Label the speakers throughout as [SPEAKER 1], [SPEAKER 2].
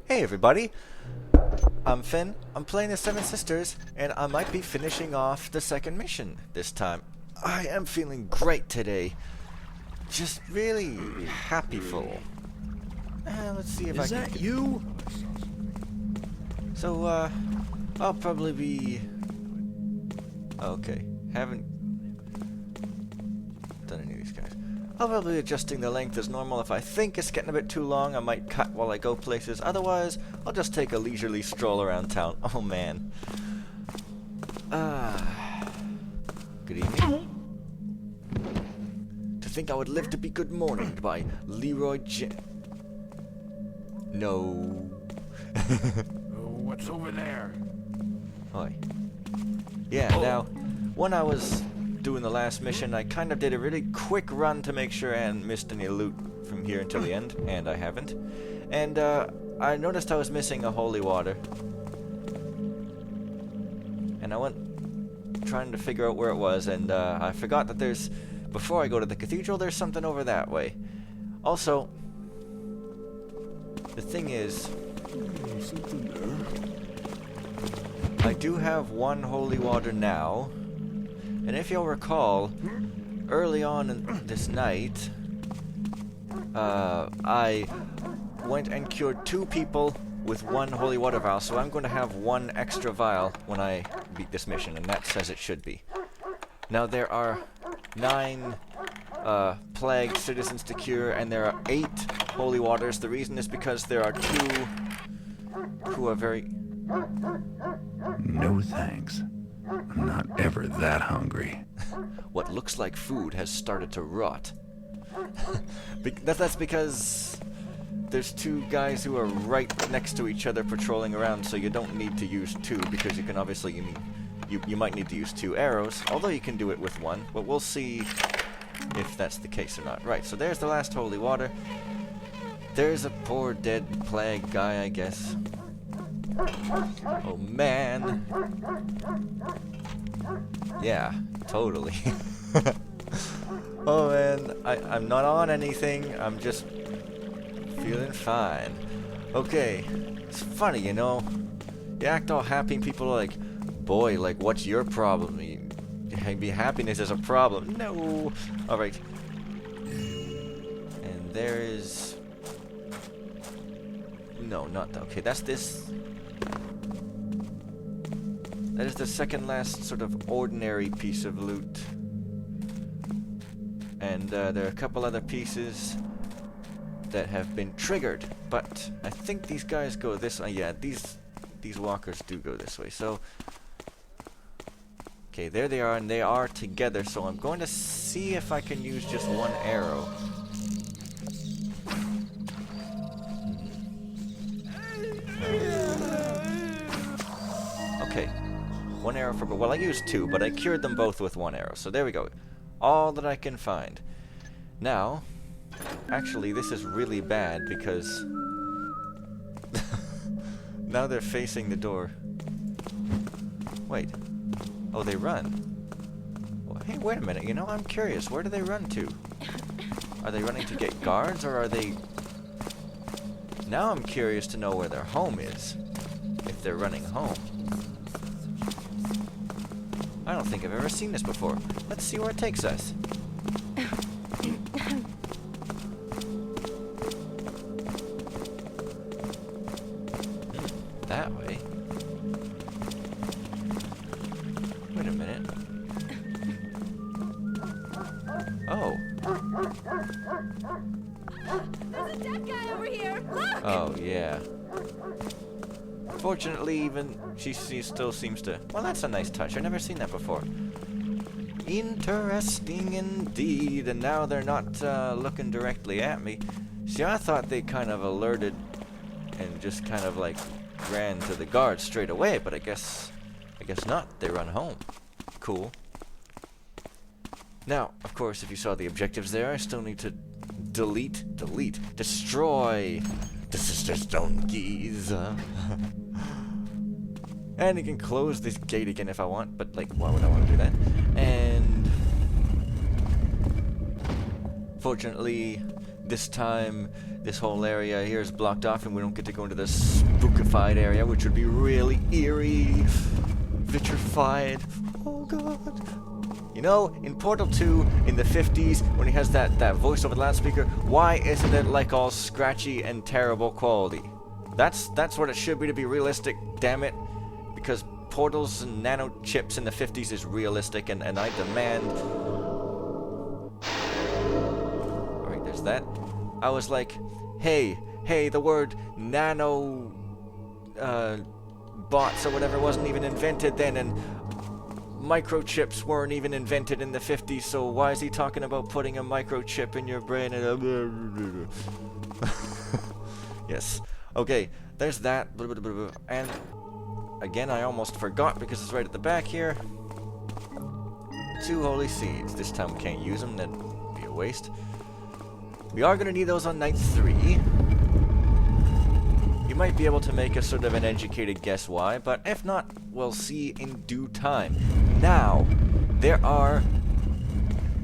[SPEAKER 1] Hey everybody, I'm Finn, I'm playing the Seven Sisters, and I might be finishing off the second mission this time. I am feeling great today. Just really happy-full. Let's see if I can...
[SPEAKER 2] Is that you?
[SPEAKER 1] So, I'll probably be... Okay, haven't done any of these guys. I'll probably be adjusting the length as normal. If I think it's getting a bit too long, I might cut while I go places. Otherwise, I'll just take a leisurely stroll around town. Oh man. Good evening. To think I would live to be good morninged by Leroy No.
[SPEAKER 2] What's over there?
[SPEAKER 1] Oi. Yeah, now, when I was doing the last mission, I kind of did a really quick run to make sure I hadn't missed any loot from here until the end, and I haven't. And I noticed I was missing a holy water. And I went trying to figure out where it was, and I forgot that there's, before I go to the cathedral, there's something over that way. Also, the thing is, I do have one holy water now, and if you'll recall, early on in this night, I went and cured 2 people with 1 holy water vial, so I'm going to have 1 extra vial when I beat this mission, and that's as it should be. Now there are 9 plague citizens to cure, and there are 8 holy waters. The reason is because there are 2 who are very...
[SPEAKER 2] No thanks. I'm not ever that hungry.
[SPEAKER 1] What looks like food has started to rot. That's because there's 2 guys who are right next to each other patrolling around, so you don't need to use 2, because you can obviously, you might need to use 2 arrows, although you can do it with 1, but we'll see if that's the case or not. Right, so there's the last holy water. There's a poor dead plague guy, I guess. Oh man. Yeah, totally. Oh man, I'm not on anything, I'm just feeling fine. Okay, it's funny, you know, you act all happy and people are like, boy, like, what's your problem? Maybe happiness is a problem. No! Alright. And there is... No, not... Okay, that's this... That is the second last sort of ordinary piece of loot. And there are a couple other pieces that have been triggered, but I think these guys go this way. Yeah, these walkers do go this way. So, okay, there they are, and they are together. So I'm going to see if I can use just 1 arrow. Okay, 1 arrow for... Well, I used 2, but I cured them both with 1 arrow. So there we go. All that I can find. Now, actually, this is really bad because now they're facing the door. Wait. Oh, they run. Well, hey, wait a minute. You know, I'm curious. Where do they run to? Are they running to get guards, or are they... Now I'm curious to know where their home is. If they're running home. I don't think I've ever seen this before. Let's see where it takes us. That way. Wait a minute. Oh.
[SPEAKER 3] There's a dead guy over here. Look!
[SPEAKER 1] Oh, yeah. Fortunately, even she still seems to... Well, that's a nice touch. I've never seen that before. Interesting indeed. And now they're not looking directly at me. See, I thought they kind of alerted and just kind of like ran to the guards straight away, but I guess not. They run home. Cool. Now, of course, if you saw the objectives there, I still need to delete, destroy the Sisters Donkeys. And you can close this gate again if I want, but like, why would I want to do that? And fortunately, this time this whole area here is blocked off and we don't get to go into the spookified area, which would be really eerie, vitrified. Oh god. You know, in Portal 2 in the 50s, when he has that voice over the loudspeaker, why isn't it like all scratchy and terrible quality? That's what it should be to be realistic, damn it. Because portals and nano chips in the 50s is realistic, and I demand... Alright, there's that. I was like, hey, the word nano bots or whatever wasn't even invented then, and microchips weren't even invented in the 50s, so why is he talking about putting a microchip in your brain and yes. Okay, there's that. And again, I almost forgot because it's right at the back here. 2 holy seeds. This time we can't use them, that'd be a waste. We are going to need those on night 3. You might be able to make a sort of an educated guess why, but if not, we'll see in due time. Now, there are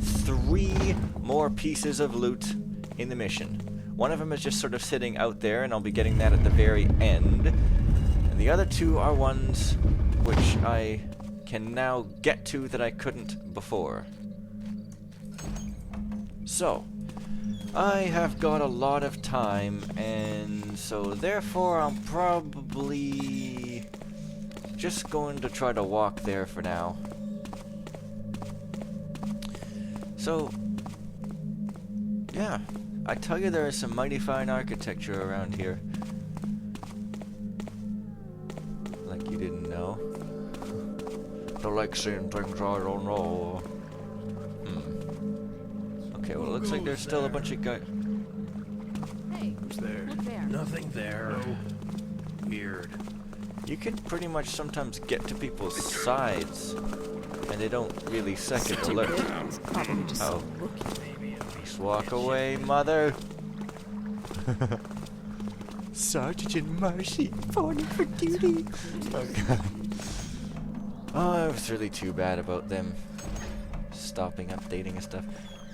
[SPEAKER 1] 3 more pieces of loot in the mission. One of them is just sort of sitting out there, and I'll be getting that at the very end. And the other 2 are ones which I can now get to that I couldn't before. So, I have got a lot of time, and so therefore I'm probably just going to try to walk there for now. So, yeah, I tell you there is some mighty fine architecture around here. Like you didn't know. Don't like seeing things I don't know. Okay, well, it looks like there's still a bunch of guys.
[SPEAKER 3] Hey,
[SPEAKER 2] Who's there?
[SPEAKER 3] look there.
[SPEAKER 2] Nothing there. Weird.
[SPEAKER 1] You can pretty much sometimes get to people's sides, and they don't really second alert.
[SPEAKER 3] It's probably just
[SPEAKER 1] Oh.
[SPEAKER 3] looking.
[SPEAKER 1] Just walk away, mother. Sergeant Marcy, reporting for duty. Oh god. Oh, it was really too bad about them stopping updating and stuff.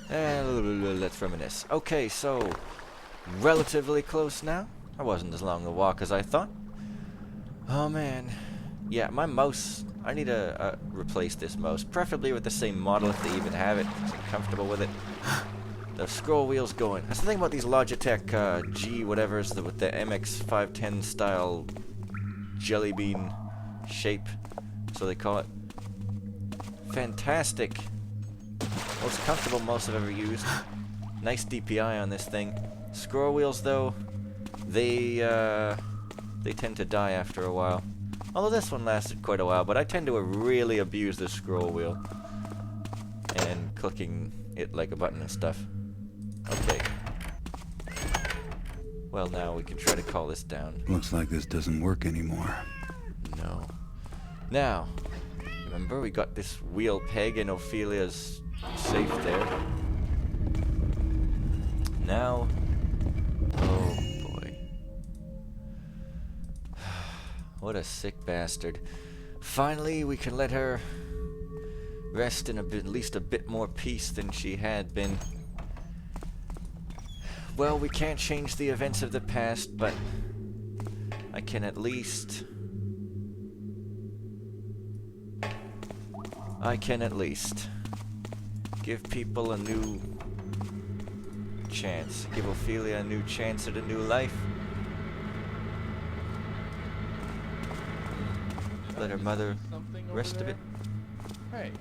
[SPEAKER 1] Let's reminisce. Okay, so relatively close now. I wasn't as long a walk as I thought. Oh man, yeah, my mouse. I need to replace this mouse, preferably with the same model if they even have it. So I'm comfortable with it. The scroll wheel's going. That's the thing about these Logitech G whatever's with the MX510 style jelly bean shape, so they call it. Fantastic. Most comfortable mouse I've ever used. Nice DPI on this thing. Scroll wheels though, they tend to die after a while. Although this one lasted quite a while, but I tend to really abuse the scroll wheel and clicking it like a button and stuff. Okay. Well, now we can try to call this down.
[SPEAKER 2] Looks like this doesn't work anymore.
[SPEAKER 1] No. Now, remember we got this wheel peg in Ophelia's safe there. Now, oh boy. What a sick bastard. Finally, we can let her rest in at least a bit more peace than she had been. Well, we can't change the events of the past, but I can at least give people a new chance. Give Ophelia a new chance at a new life. Let her mother rest a bit.
[SPEAKER 4] Hey.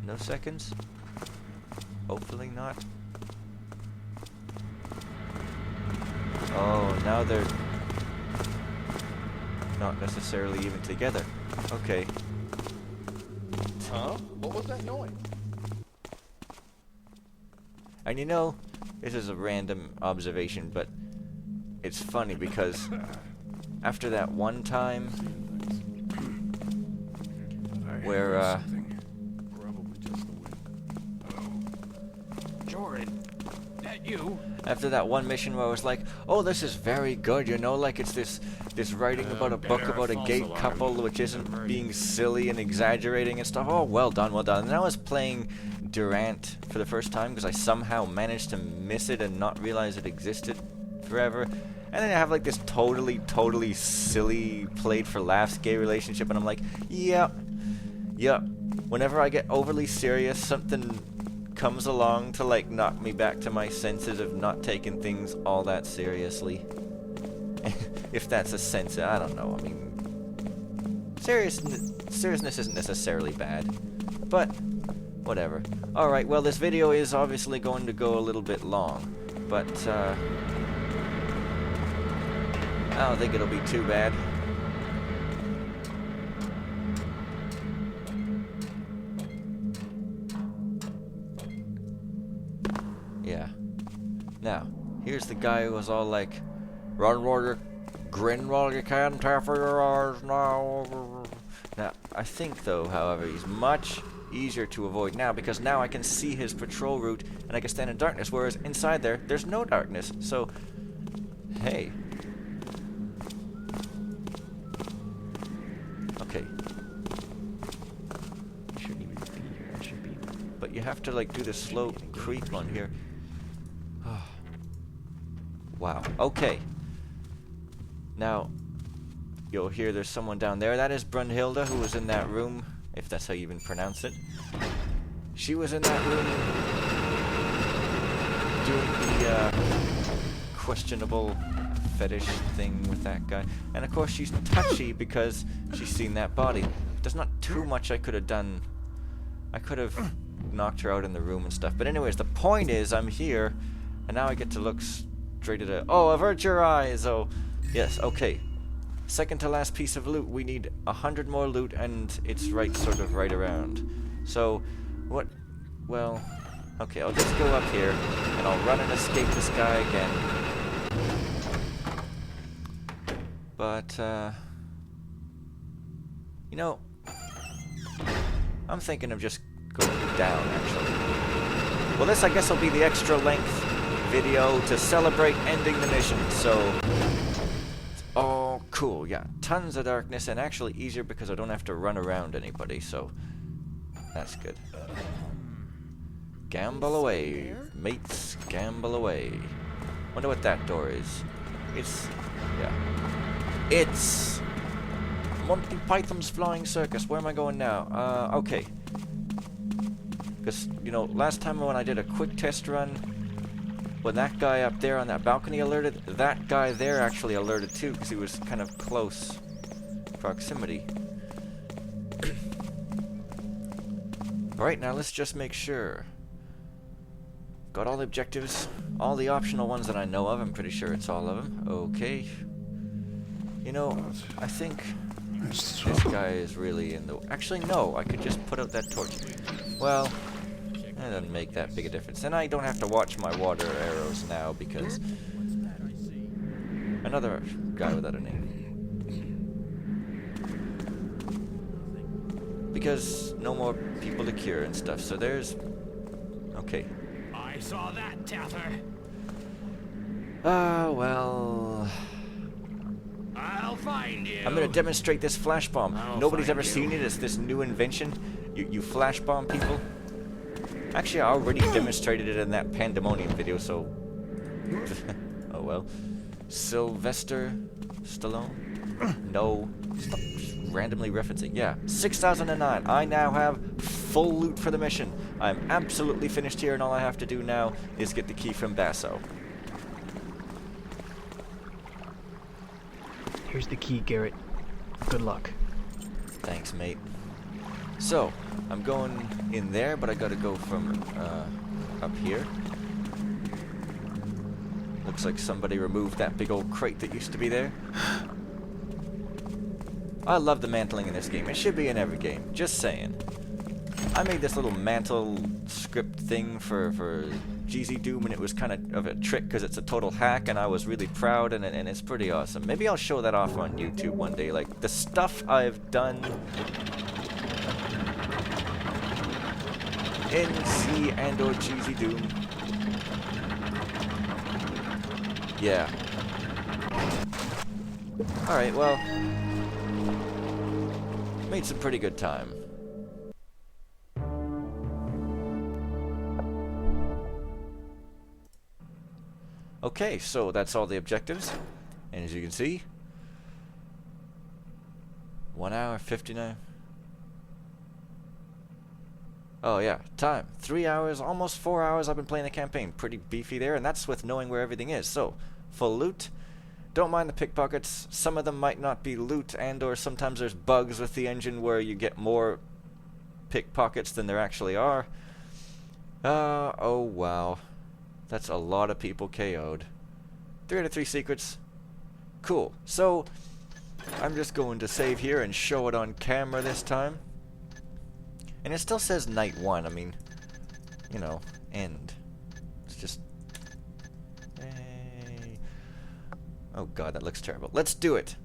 [SPEAKER 1] No seconds? Hopefully not. Oh, now they're not necessarily even together. Okay.
[SPEAKER 4] Huh? What was that noise?
[SPEAKER 1] And you know, this is a random observation, but it's funny because after that one time where
[SPEAKER 4] Probably just the wind. Oh. Jordan, that you?
[SPEAKER 1] after that one mission where I was like, oh, this is very good, you know, like it's this writing about a book about a gay couple which isn't being silly and exaggerating and stuff. Oh, well done, well done. And I was playing Durant for the first time because I somehow managed to miss it and not realize it existed forever. And then I have like this totally silly, played for laughs gay relationship, and I'm like, yep. Whenever I get overly serious, something comes along to like knock me back to my senses of not taking things all that seriously. If that's a sense, I don't know. I mean, seriousness isn't necessarily bad, but whatever. Alright, well, this video is obviously going to go a little bit long, but I don't think it'll be too bad. Yeah. Now, here's the guy who was all like, run while you grin while you can, tear for your eyes now. Now, I think though, however, he's much easier to avoid now because now I can see his patrol route and I can stand in darkness, whereas inside there's no darkness. So, hey. Okay.
[SPEAKER 5] I shouldn't even be here. I should be.
[SPEAKER 1] But you have to like do the slow creep on here. Wow. Okay. Now, you'll hear there's someone down there. That is Brunhilde, who was in that room, if that's how you even pronounce it. She was in that room doing the questionable fetish thing with that guy. And of course she's touchy because she's seen that body. There's not too much I could have done. I could have knocked her out in the room and stuff. But anyways, the point is I'm here, and now I get to look straight at it. Oh, avert your eyes! Oh, yes, okay. Second to last piece of loot. We need 100 more loot, and it's sort of right around. So, what? Well, okay, I'll just go up here, and I'll run and escape this guy again. But, you know, I'm thinking of just going down, actually. Well, this, I guess, will be the extra length video to celebrate ending the mission, so... Oh, cool, yeah. Tons of darkness, and actually easier because I don't have to run around anybody, so... That's good. Gamble away, mates, gamble away. Wonder what that door is. It's... yeah. It's... Monty Python's Flying Circus. Where am I going now? Okay. Because, you know, last time when I did a quick test run, when that guy up there on that balcony alerted, that guy there actually alerted too, because he was kind of close proximity. Alright, now let's just make sure. Got all the objectives, all the optional ones that I know of. I'm pretty sure it's all of them. Okay. You know, I think this guy is really in the... Actually, no, I could just put out that torch. Well, that doesn't make that big a difference. And I don't have to watch my water arrows now because... Another guy without a name. Because no more people to cure and stuff, so there's... Okay.
[SPEAKER 4] I saw that, Tather.
[SPEAKER 1] Ah, well...
[SPEAKER 4] I'll find you.
[SPEAKER 1] I'm gonna demonstrate this flash bomb.
[SPEAKER 4] I'll
[SPEAKER 1] Nobody's ever
[SPEAKER 4] find
[SPEAKER 1] seen it. It's this new invention. You flash bomb people. Actually, I already demonstrated it in that Pandemonium video, so... oh well. Sylvester Stallone? No. Stop randomly referencing. Yeah. 6009. I now have full loot for the mission. I'm absolutely finished here, and all I have to do now is get the key from Basso.
[SPEAKER 5] Here's the key, Garrett. Good luck.
[SPEAKER 1] Thanks, mate. So, I'm going in there, but I gotta go from, up here. Looks like somebody removed that big old crate that used to be there. I love the mantling in this game. It should be in every game. Just saying. I made this little mantle script thing for GZ Doom, and it was kind of a trick because it's a total hack, and I was really proud, and it's pretty awesome. Maybe I'll show that off on YouTube one day. Like, the stuff I've done in C and or GZ Doom. Yeah. Alright, well... Made some pretty good time. Okay, so that's all the objectives. And as you can see, 1 hour, 59. Oh yeah, time. 3 hours, almost 4 hours I've been playing the campaign. Pretty beefy there, and that's with knowing where everything is. So, full loot. Don't mind the pickpockets. Some of them might not be loot, and or sometimes there's bugs with the engine where you get more pickpockets than there actually are. Oh wow. That's a lot of people KO'd. 3 out of 3 secrets. Cool. So, I'm just going to save here and show it on camera this time. And it still says night 1. I mean, you know, end. It's just... Hey. Oh god, that looks terrible. Let's do it.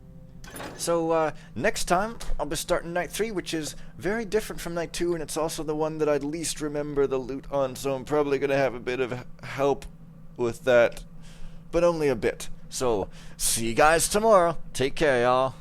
[SPEAKER 1] So, next time, I'll be starting night 3, which is very different from night 2, and it's also the one that I'd least remember the loot on, so I'm probably going to have a bit of help with that. But only a bit. So, see you guys tomorrow. Take care, y'all.